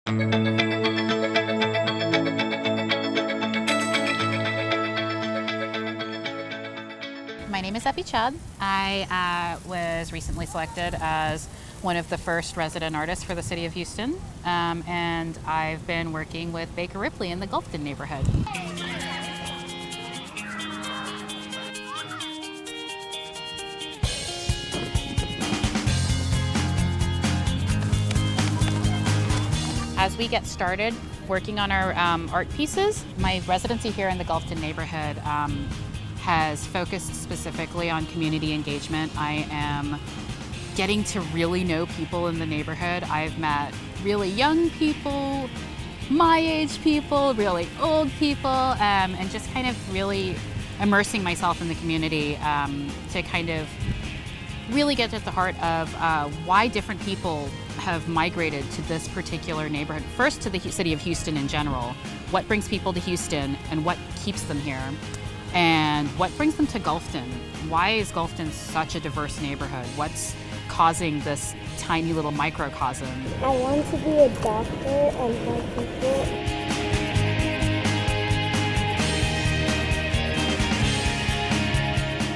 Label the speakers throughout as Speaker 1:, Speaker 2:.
Speaker 1: My name is Epi Chad. I was recently selected as one of the first resident artists for the city of Houston, and I've been working with Baker Ripley in the Gulfton neighborhood. As we get started working on our art pieces, my residency here in the Gulfton neighborhood has focused specifically on community engagement. I am getting to really know people in the neighborhood. I've met really young people, my age people, really old people, and just kind of really immersing myself in the community to kind of really get at the heart of why different people have migrated to this particular neighborhood. First, to the city of Houston in general. What brings people to Houston and what keeps them here? And what brings them to Gulfton? Why is Gulfton such a diverse neighborhood? What's causing this tiny little microcosm?
Speaker 2: I want to be a doctor and help people.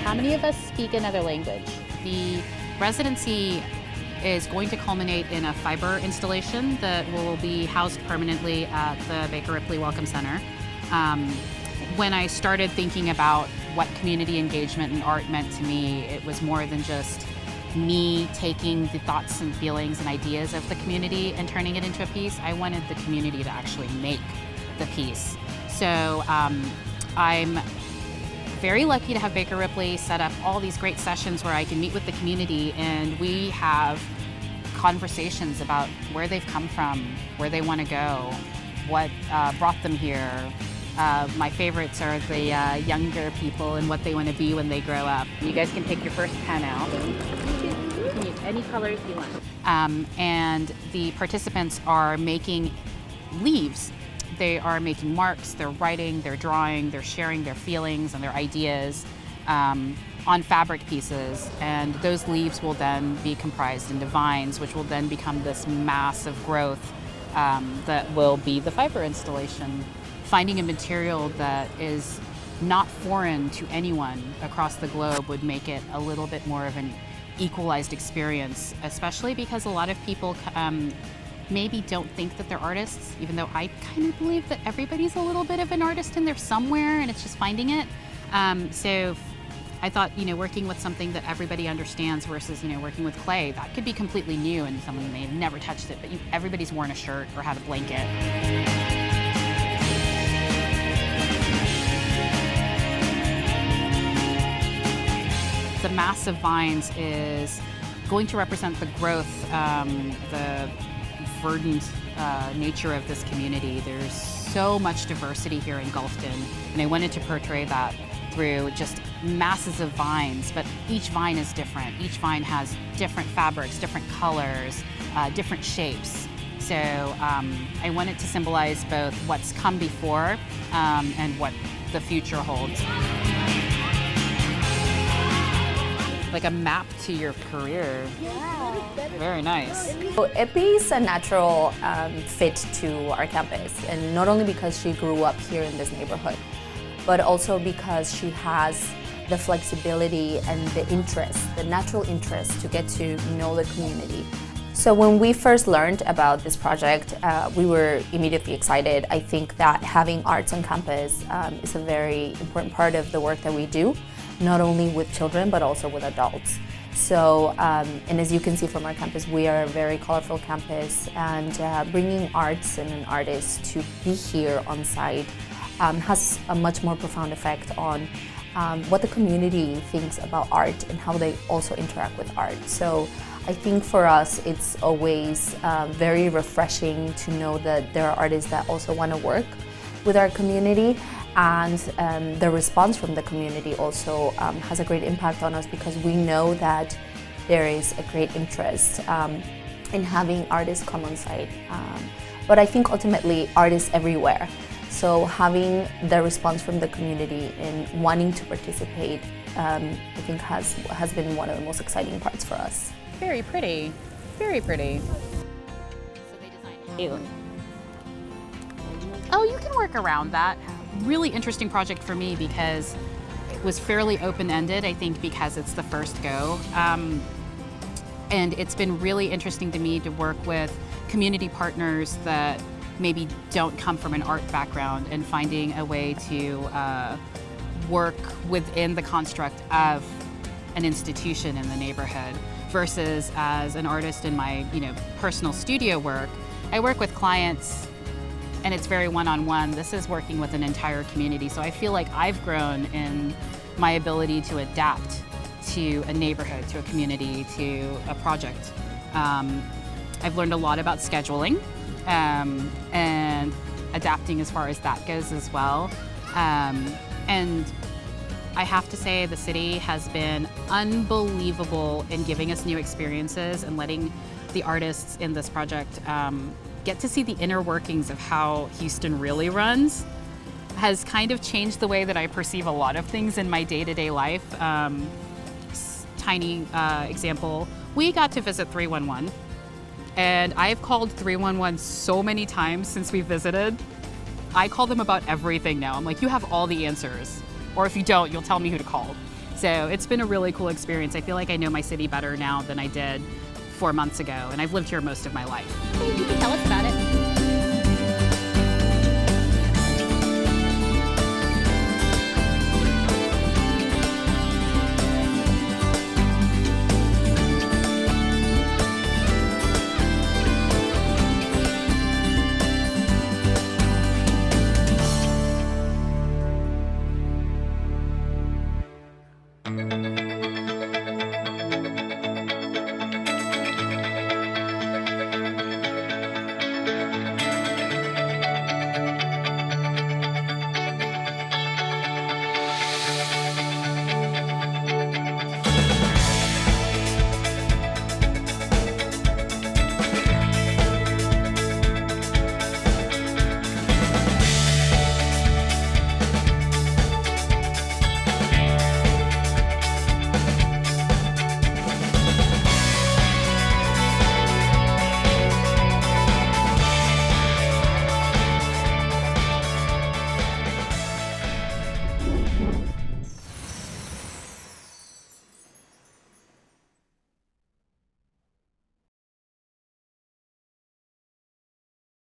Speaker 1: How many of us speak another language? The residency is going to culminate in a fiber installation that will be housed permanently at the Baker Ripley Welcome Center. When I started thinking about what community engagement and art meant to me, it was more than just me taking the thoughts and feelings and ideas of the community and turning it into a piece. I wanted the community to actually make the piece. So I'm very lucky to have Baker Ripley set up all these great sessions where I can meet with the community and we have conversations about where they've come from, where they want to go, what brought them here. My favorites are the younger people and what they want to be when they grow up. You guys can pick your first pen out. Any colors you want. And the participants are making leaves. They are making marks, they're writing, they're drawing, they're sharing their feelings and their ideas on fabric pieces. And those leaves will then be comprised into vines, which will then become this massive growth that will be the fiber installation. Finding a material that is not foreign to anyone across the globe would make it a little bit more of an equalized experience, especially because a lot of people maybe don't think that they're artists, even though I kind of believe that everybody's a little bit of an artist in there somewhere and it's just finding it. So I thought, working with something that everybody understands versus, working with clay, that could be completely new and someone may have never touched it, but everybody's worn a shirt or had a blanket. The massive vines is going to represent the growth, the verdant nature of this community. There's so much diversity here in Gulfton, and I wanted to portray that through just masses of vines, but each vine is different. Each vine has different fabrics, different colors, different shapes. So I wanted to symbolize both what's come before and what the future holds. Like a map to your career.
Speaker 2: Yeah.
Speaker 1: Very nice.
Speaker 3: So Epi is a natural fit to our campus, and not only because she grew up here in this neighborhood, but also because she has the flexibility and the interest, the natural interest to get to know the community. So when we first learned about this project, we were immediately excited. I think that having arts on campus is a very important part of the work that we do, not only with children, but also with adults. So, and as you can see from our campus, we are a very colorful campus, and bringing arts and an artist to be here on site has a much more profound effect on what the community thinks about art and how they also interact with art. So I think for us, it's always very refreshing to know that there are artists that also want to work with our community, and the response from the community also has a great impact on us, because we know that there is a great interest in having artists come on site. But I think ultimately art is everywhere. So having the response from the community and wanting to participate, I think has been one of the most exciting parts for us.
Speaker 1: Very pretty, very pretty. So they designed Oh, you can work around that. Really interesting project for me because it was fairly open-ended, I think because it's the first go. And it's been really interesting to me to work with community partners that maybe don't come from an art background and finding a way to work within the construct of an institution in the neighborhood versus as an artist in my personal studio work. I work with clients and it's very one-on-one. This is working with an entire community. So I feel like I've grown in my ability to adapt to a neighborhood, to a community, to a project. I've learned a lot about scheduling and adapting as far as that goes as well. And I have to say the city has been unbelievable in giving us new experiences and letting the artists in this project get to see the inner workings of how Houston really runs. Has kind of changed the way that I perceive a lot of things in my day-to-day life. Tiny example, we got to visit 311 and I've called 311 so many times since we visited. I call them about everything now. I'm like, you have all the answers. Or if you don't, you'll tell me who to call. So it's been a really cool experience. I feel like I know my city better now than I did 4 months ago, and I've lived here most of my life.
Speaker 4: Hey, you can tell us about it.